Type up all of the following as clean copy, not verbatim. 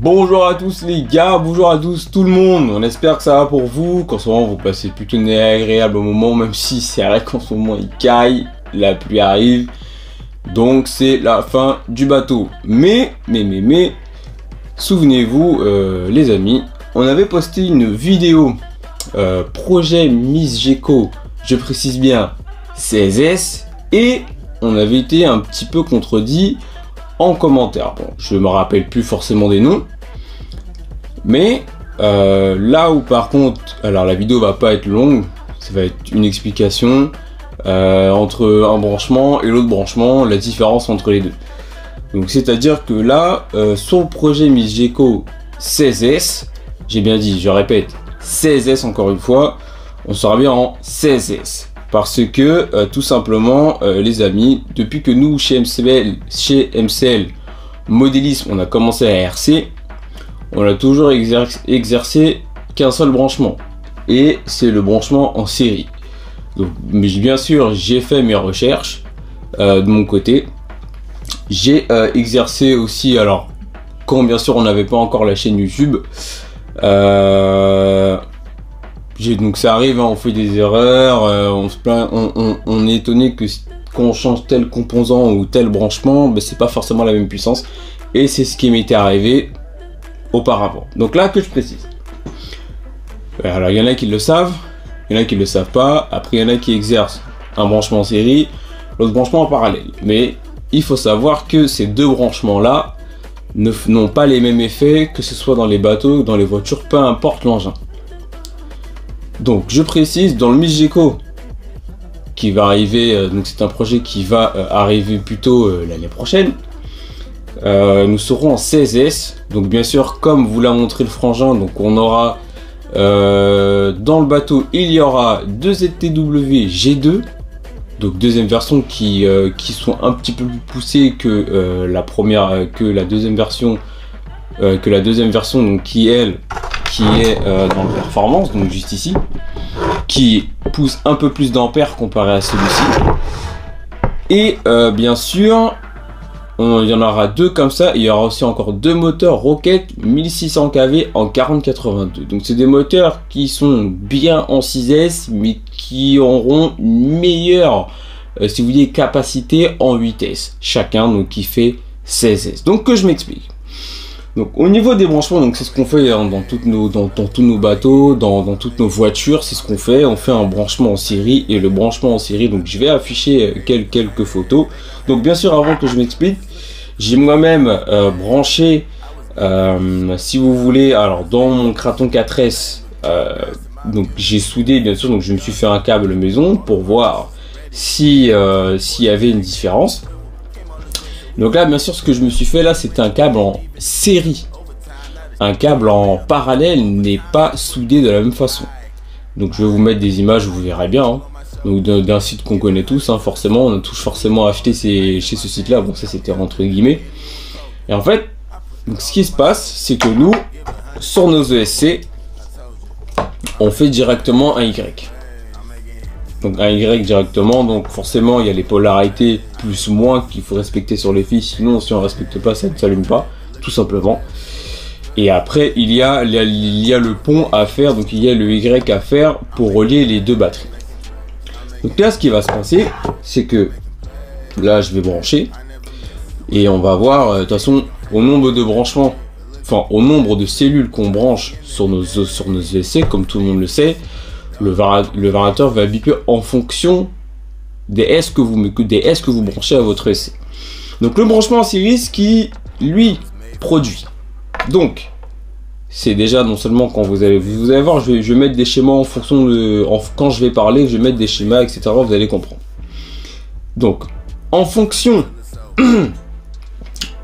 Bonjour à tous les gars, bonjour à tous tout le monde, on espère que ça va pour vous, qu'en ce moment vous passez plutôt un agréable moment, même si c'est vrai qu'en ce moment il caille, la pluie arrive, donc c'est la fin du bateau. Mais, souvenez-vous les amis, on avait posté une vidéo, projet Miss Gecko, je précise bien 16S, et on avait été un petit peu contredit en commentaire. Bon, je me rappelle plus forcément des noms, mais là où par contre, alors la vidéo va pas être longue, ça va être une explication entre un branchement et l'autre branchement, la différence entre les deux. Donc c'est à dire que là, sur le projet Miss Gecko 16S, j'ai bien dit, je répète, 16S encore une fois, on sera bien en 16S. Parce que, tout simplement, les amis, depuis que nous, chez MCL Modélisme, on a commencé à RC, on a toujours exercé qu'un seul branchement. Et c'est le branchement en série. Donc, mais bien sûr, j'ai fait mes recherches de mon côté. J'ai exercé aussi, alors, quand bien sûr on n'avait pas encore la chaîne YouTube, donc ça arrive, hein, on fait des erreurs, on se plaint, on est étonné que quand on change tel composant ou tel branchement, ben, c'est pas forcément la même puissance. Et c'est ce qui m'était arrivé auparavant. Donc là que je précise. Alors il y en a qui le savent, il y en a qui le savent pas. Après il y en a qui exercent un branchement en série, l'autre branchement en parallèle. Mais il faut savoir que ces deux branchements là n'ont pas les mêmes effets, que ce soit dans les bateaux ou dans les voitures, peu importe l'engin. Donc je précise, dans le Miss Gecko qui va arriver, donc c'est un projet qui va arriver plutôt l'année prochaine, nous serons en 16S. Donc bien sûr, comme vous l'a montré le frangin, donc on aura dans le bateau, il y aura deux ZTW G2, donc deuxième version qui sont un petit peu plus poussées que la première, que la deuxième version, donc qui est dans le performance, donc juste ici, qui pousse un peu plus d'ampères comparé à celui-ci. Et bien sûr, il y en aura deux comme ça. Il y aura aussi encore deux moteurs Rocket 1600 kV en 4082. Donc c'est des moteurs qui sont bien en 6S, mais qui auront une meilleure, si vous voulez, capacité en 8S chacun, donc qui fait 16S. Donc que je m'explique. Donc au niveau des branchements, donc c'est ce qu'on fait dans tous nos bateaux, dans toutes nos voitures, c'est ce qu'on fait. On fait un branchement en série, et le branchement en série, donc je vais afficher quelques photos. Donc bien sûr, avant que je m'explique, j'ai moi-même branché, si vous voulez, alors dans mon Kraton 4S, donc j'ai soudé bien sûr, donc je me suis fait un câble maison pour voir s'il y avait une différence. Donc là, bien sûr, ce que je me suis fait là, c'était un câble en série. Un câble en parallèle n'est pas soudé de la même façon. Donc je vais vous mettre des images, vous verrez bien. Hein. Donc d'un site qu'on connaît tous, hein, forcément, on a tous forcément acheté chez ce site-là. Bon, ça c'était entre guillemets. Et en fait, donc, ce qui se passe, c'est que nous, sur nos ESC, on fait directement un Y. Donc un Y directement, donc forcément il y a les polarités plus moins qu'il faut respecter sur les fils, sinon si on ne respecte pas ça ne s'allume pas, tout simplement. Et après il y a le pont à faire, donc il y a le Y à faire pour relier les deux batteries. Donc là ce qui va se passer, c'est que là je vais brancher, et on va voir, de toute façon au nombre de branchements, enfin au nombre de cellules qu'on branche sur nos ESC, comme tout le monde le sait, le variateur va biper en fonction des S que vous branchez à votre ESC. Donc le branchement en série, ce qui lui produit. Donc c'est déjà non seulement quand vous allez voir, je vais mettre des schémas en fonction de quand je vais parler, je vais mettre des schémas, etc. Vous allez comprendre. Donc en fonction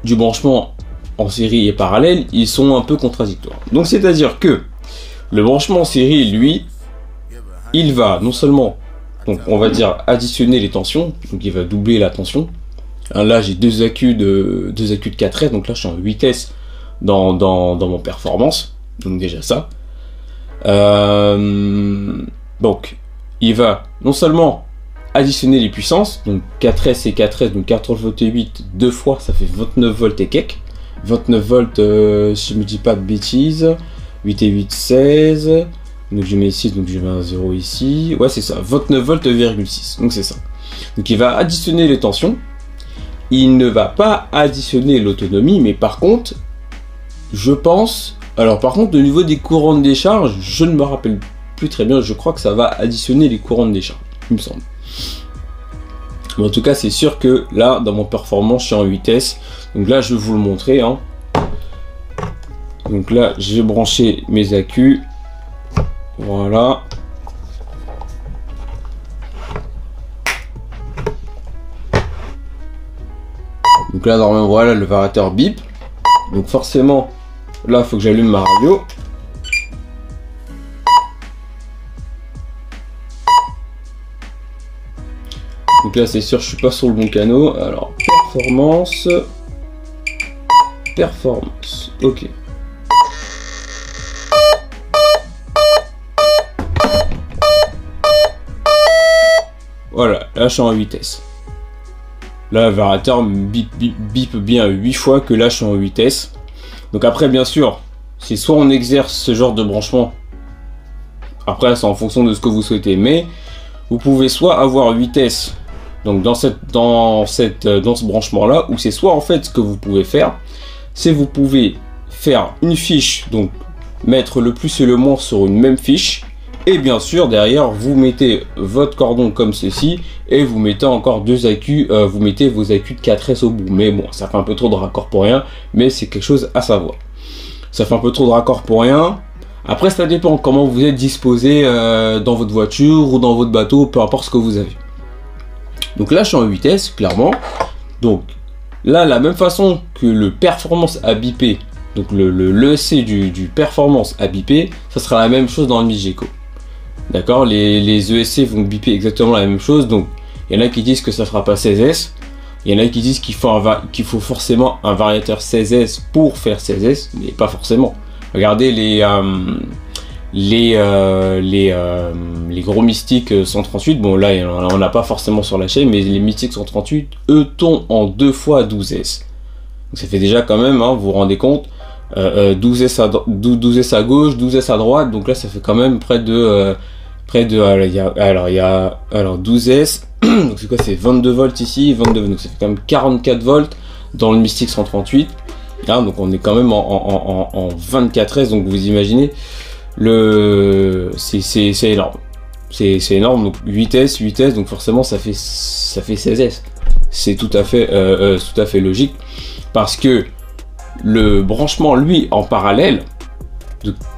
du branchement en série et parallèle, ils sont un peu contradictoires. Donc c'est à dire que le branchement en série, lui, il va non seulement, donc on va dire, additionner les tensions, donc il va doubler la tension. Là j'ai deux accus de 4S, donc là je suis en 8S dans mon performance, donc déjà ça. Donc il va non seulement additionner les puissances, donc 4S et 4S, donc 14 volts et 8, deux fois ça fait 29 volts et quelques, 29 volts, si je me dis pas de bêtises. 8 et 8, 16. Donc je mets ici, donc je mets un 0 ici. Ouais, c'est ça, 29 volts,6. Donc c'est ça. Donc il va additionner les tensions. Il ne va pas additionner l'autonomie, mais par contre, je pense... Alors par contre, au niveau des courants de décharge, je ne me rappelle plus très bien. Je crois que ça va additionner les courants de décharge, il me semble. Mais en tout cas, c'est sûr que là, dans mon performance, je suis en 8S. Donc là, je vais vous le montrer. Hein. Donc là, j'ai branché mes accus. Voilà. Donc là, normalement, voilà, le variateur bip. Donc forcément, là, il faut que j'allume ma radio. Donc là, c'est sûr, je suis pas sur le bon canal. Alors, performance, ok. Voilà, là, je suis en 8S. Là, le variateur bip bien 8 fois que là, je suis en 8S. Donc après, bien sûr, c'est soit on exerce ce genre de branchement. Après, c'est en fonction de ce que vous souhaitez. Mais vous pouvez soit avoir 8S. Donc dans ce branchement là, où c'est soit en fait ce que vous pouvez faire, c'est vous pouvez faire une fiche, donc mettre le plus et le moins sur une même fiche, et bien sûr derrière vous mettez votre cordon comme ceci, et vous mettez encore deux accus, vous mettez vos accus de 4S au bout. Mais bon, ça fait un peu trop de raccord pour rien, mais c'est quelque chose à savoir. Ça fait un peu trop de raccord pour rien. Après ça dépend comment vous êtes disposé dans votre voiture ou dans votre bateau, peu importe ce que vous avez. Donc là, je suis en 8S, clairement. Donc là, la même façon que le performance a bipé, donc l'ESC du performance a bipé, ça sera la même chose dans le Migeco. D'accord, les ESC vont biper exactement la même chose. Donc il y en a qui disent que ça ne fera pas 16S. Il y en a qui disent qu'il faut forcément un variateur 16S pour faire 16S, mais pas forcément. Regardez les gros mystiques 138, bon là on n'a pas forcément sur la chaîne, mais les mystiques 138 eux tombent en 2 fois 12S. Donc ça fait déjà quand même, hein, vous vous rendez compte, 12S à gauche, 12S à droite, donc là ça fait quand même près de alors 12S, donc c'est quoi, c'est 22 volts ici, 22, donc ça fait quand même 44 volts dans le mystique 138, hein, donc on est quand même en 24S, donc vous imaginez, c'est énorme, c'est énorme. Donc 8S, donc forcément ça fait 16S. C'est tout à fait logique, parce que le branchement lui en parallèle,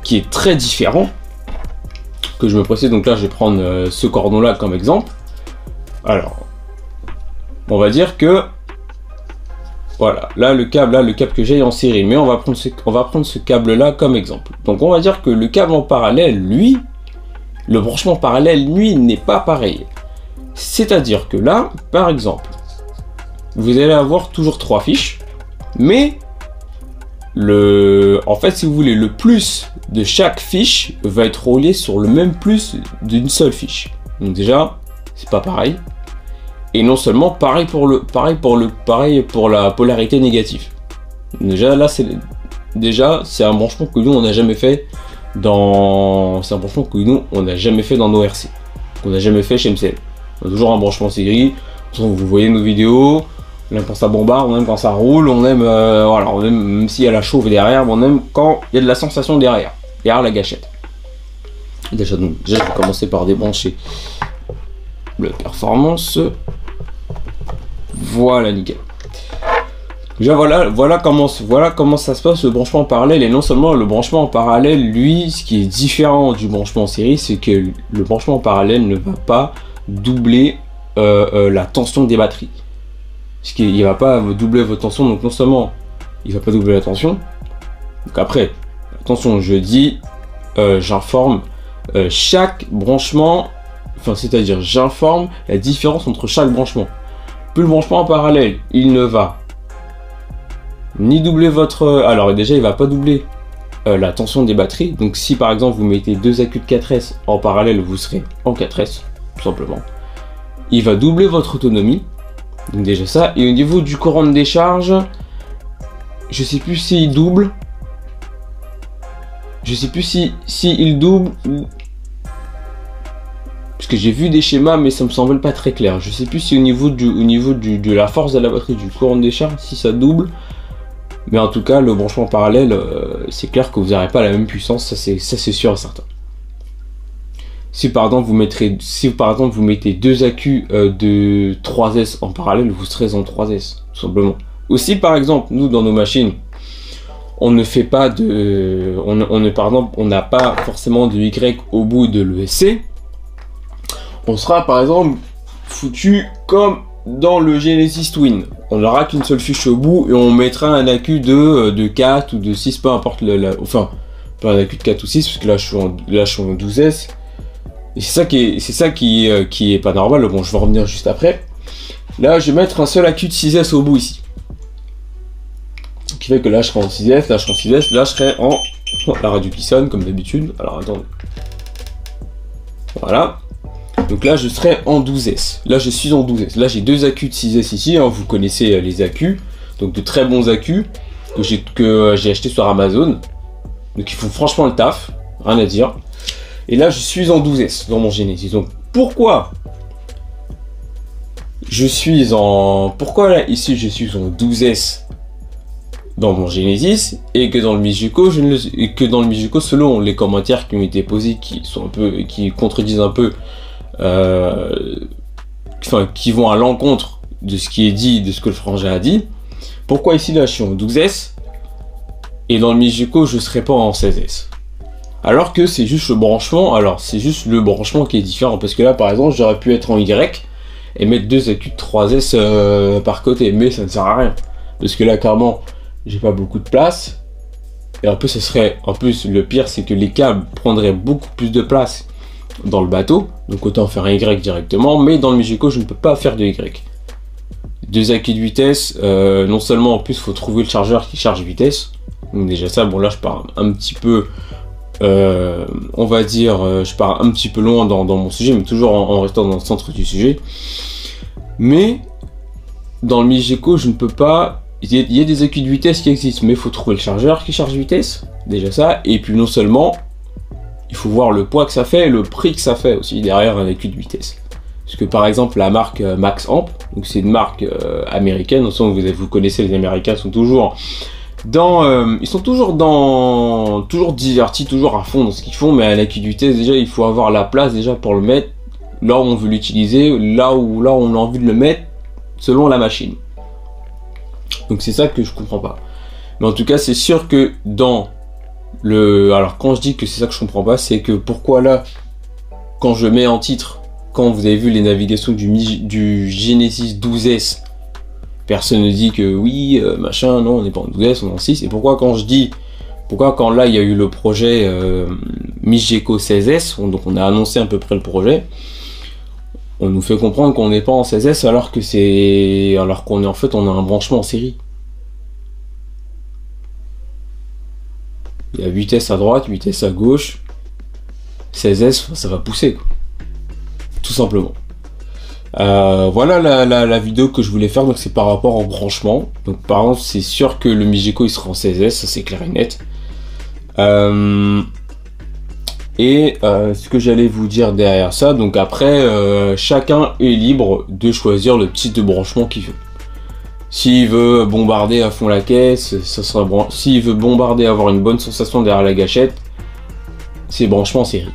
qui est très différent, que je me précise. Donc là je vais prendre ce cordon là comme exemple. Alors on va dire que voilà, là le câble que j'ai en série, mais on va prendre ce câble là comme exemple. Donc on va dire que le câble en parallèle, lui, le branchement parallèle, lui, n'est pas pareil. C'est-à-dire que là, par exemple, vous allez avoir toujours 3 fiches, mais en fait, si vous voulez, le plus de chaque fiche va être relié sur le même plus d'une seule fiche. Donc déjà, c'est pas pareil. Et non seulement pareil pour la polarité négative. Déjà là c'est un branchement que nous on n'a jamais fait dans nos RC. Qu'on n'a jamais fait chez MCL. On a toujours un branchement série. Vous voyez nos vidéos, on aime quand ça bombarde, on aime quand ça roule, on aime voilà, on aime même s'il y a la chauffe derrière, on aime quand il y a de la sensation derrière la gâchette. Déjà je vais commencer par débrancher le performance. Voilà, nickel. Déjà voilà comment ça se passe, le branchement en parallèle. Et non seulement le branchement en parallèle, lui, ce qui est différent du branchement en série, c'est que le branchement en parallèle ne va pas doubler la tension des batteries. Parce qu'il ne va pas doubler votre tension, donc non seulement il ne va pas doubler la tension, donc après, attention, je dis, j'informe chaque branchement, enfin c'est-à-dire j'informe la différence entre chaque branchement. Plus le branchement en parallèle, il ne va ni doubler votre... Alors déjà, il va pas doubler la tension des batteries. Donc si par exemple vous mettez deux accus de 4S en parallèle, vous serez en 4S, tout simplement. Il va doubler votre autonomie. Donc déjà ça. Et au niveau du courant de décharge, je sais plus s'il double. Je sais plus si il double ou... Parce que j'ai vu des schémas, mais ça me semble pas très clair. Je sais plus si au niveau de la force de la batterie, du courant de décharge, si ça double. Mais en tout cas, le branchement parallèle, c'est clair que vous n'aurez pas la même puissance, ça c'est sûr et certain. Si par exemple vous mettez deux accus de 3S en parallèle, vous serez en 3S, tout simplement. Aussi par exemple, nous dans nos machines, on ne fait pas de... par exemple, on n'a pas forcément de Y au bout de l'ESC. On sera par exemple foutu comme dans le Genesis Twin. On n'aura qu'une seule fiche au bout et on mettra un accu de 4 ou de 6, peu importe enfin, pas un accu de 4 ou 6, parce que là je suis en 12S. Et c'est ça qui est pas normal. Bon, je vais revenir juste après. Là, je vais mettre un seul accu de 6S au bout ici. Ce qui fait que là je serai en 6S, là je serai en 6S, là je serai en... la radio qui sonne comme d'habitude. Alors attendez. Voilà. Donc là je serai en 12S. Là je suis en 12S. Là j'ai deux accus de 6S ici. Hein. Vous connaissez les accus. Donc de très bons accus que j'ai acheté sur Amazon. Donc ils font franchement le taf. Rien à dire. Et là je suis en 12S dans mon Genesis. Donc pourquoi pourquoi là ici je suis en 12S dans mon Genesis et que dans le Migeco selon les commentaires qui ont été posés qui contredisent un peu enfin qui vont à l'encontre de ce qui est dit, de ce que le frangin a dit, pourquoi ici là je suis en 12S et dans le Migeco je serai pas en 16S, alors que c'est juste le branchement. Alors c'est juste le branchement qui est différent, parce que là par exemple j'aurais pu être en Y et mettre deux accus de 3S par côté, mais ça ne sert à rien parce que là clairement j'ai pas beaucoup de place et en plus le pire c'est que les câbles prendraient beaucoup plus de place dans le bateau, donc autant faire un Y directement, mais dans le Migeco je ne peux pas faire de Y. Deux accus de vitesse, non seulement en plus il faut trouver le chargeur qui charge vitesse, donc déjà ça, bon là je pars un petit peu on va dire je pars un petit peu loin dans mon sujet, mais toujours en restant dans le centre du sujet. Mais dans le Migeco je ne peux pas, il y a des accus de vitesse qui existent, mais il faut trouver le chargeur qui charge vitesse, déjà ça, et puis non seulement il faut voir le poids que ça fait et le prix que ça fait aussi derrière un accu de vitesse. Parce que par exemple la marque Max Amp, donc c'est une marque américaine, vous connaissez, les Américains sont toujours toujours divertis, toujours à fond dans ce qu'ils font, mais un accu de vitesse déjà il faut avoir la place déjà pour le mettre là où on veut l'utiliser, là où on a envie de le mettre selon la machine. Donc c'est ça que je comprends pas. Mais en tout cas c'est sûr que alors quand je dis que c'est ça que je comprends pas, c'est que pourquoi là, quand je mets en titre, quand vous avez vu les navigations du Genesis 12S, personne ne dit que oui, machin, non, on n'est pas en 12S, on est en 6. Et pourquoi quand là il y a eu le projet Migeco 16S, donc on a annoncé à peu près le projet, on nous fait comprendre qu'on n'est pas en 16S alors qu'on est en fait, on a un branchement en série. Il y a vitesse à droite, vitesse à gauche, 16S, ça va pousser, quoi. Tout simplement. Voilà la vidéo que je voulais faire, donc c'est par rapport au branchement. Donc par exemple, c'est sûr que le Migeco il sera en 16S, ça c'est clair et net. Ce que j'allais vous dire derrière ça, donc après, chacun est libre de choisir le type de branchement qu'il veut. S'il veut bombarder à fond la caisse, ça sera s'il veut bombarder, avoir une bonne sensation derrière la gâchette, c'est branchement en série.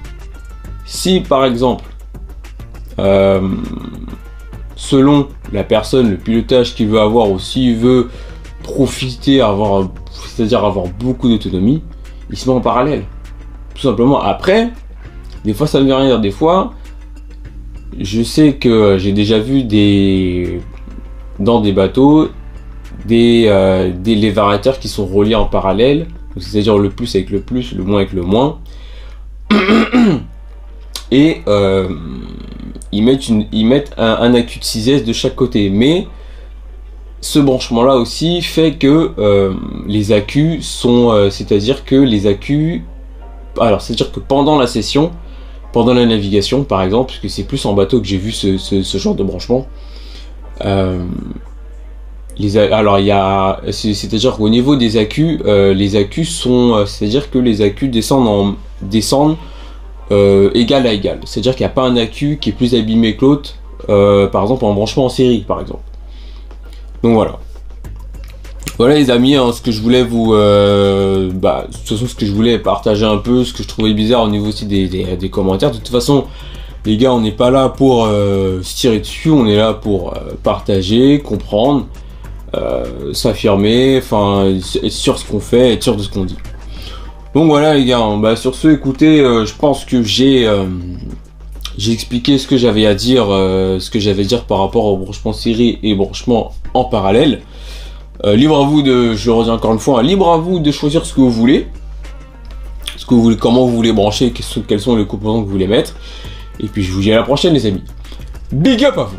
Si par exemple, selon la personne, le pilotage qu'il veut avoir, ou s'il veut profiter, c'est-à-dire avoir beaucoup d'autonomie, il se met en parallèle. Tout simplement. Après, des fois ça ne veut rien dire. Des fois, je sais que j'ai déjà vu dans des bateaux des lévarateurs qui sont reliés en parallèle, c'est-à-dire le plus avec le plus, le moins avec le moins, et ils mettent un accu de 6S de chaque côté. Mais ce branchement là aussi fait que les accus sont c'est-à-dire que pendant la session, pendant la navigation par exemple, puisque c'est plus en bateau que j'ai vu ce genre de branchement, Alors il y a, c'est-à-dire qu'au niveau des accus, les accus sont, c'est-à-dire que les accus descendent égal à égal. C'est-à-dire qu'il n'y a pas un accu qui est plus abîmé que l'autre, par exemple en branchement en série, par exemple. Donc voilà. Voilà les amis, hein, ce que je voulais vous, de toute façon ce que je voulais partager un peu, ce que je trouvais bizarre au niveau aussi des commentaires. De toute façon, les gars, on n'est pas là pour se tirer dessus, on est là pour partager, comprendre. S'affirmer, enfin être sûr de ce qu'on fait, être sûr de ce qu'on dit. Donc voilà les gars, hein, sur ce, écoutez, je pense que j'ai expliqué ce que j'avais à dire, par rapport au branchement série et branchement en parallèle. Libre à vous je le redis encore une fois, hein, libre à vous de choisir ce que vous voulez, comment vous voulez brancher, quels sont les composants que vous voulez mettre. Et puis je vous dis à la prochaine les amis. Big up à vous.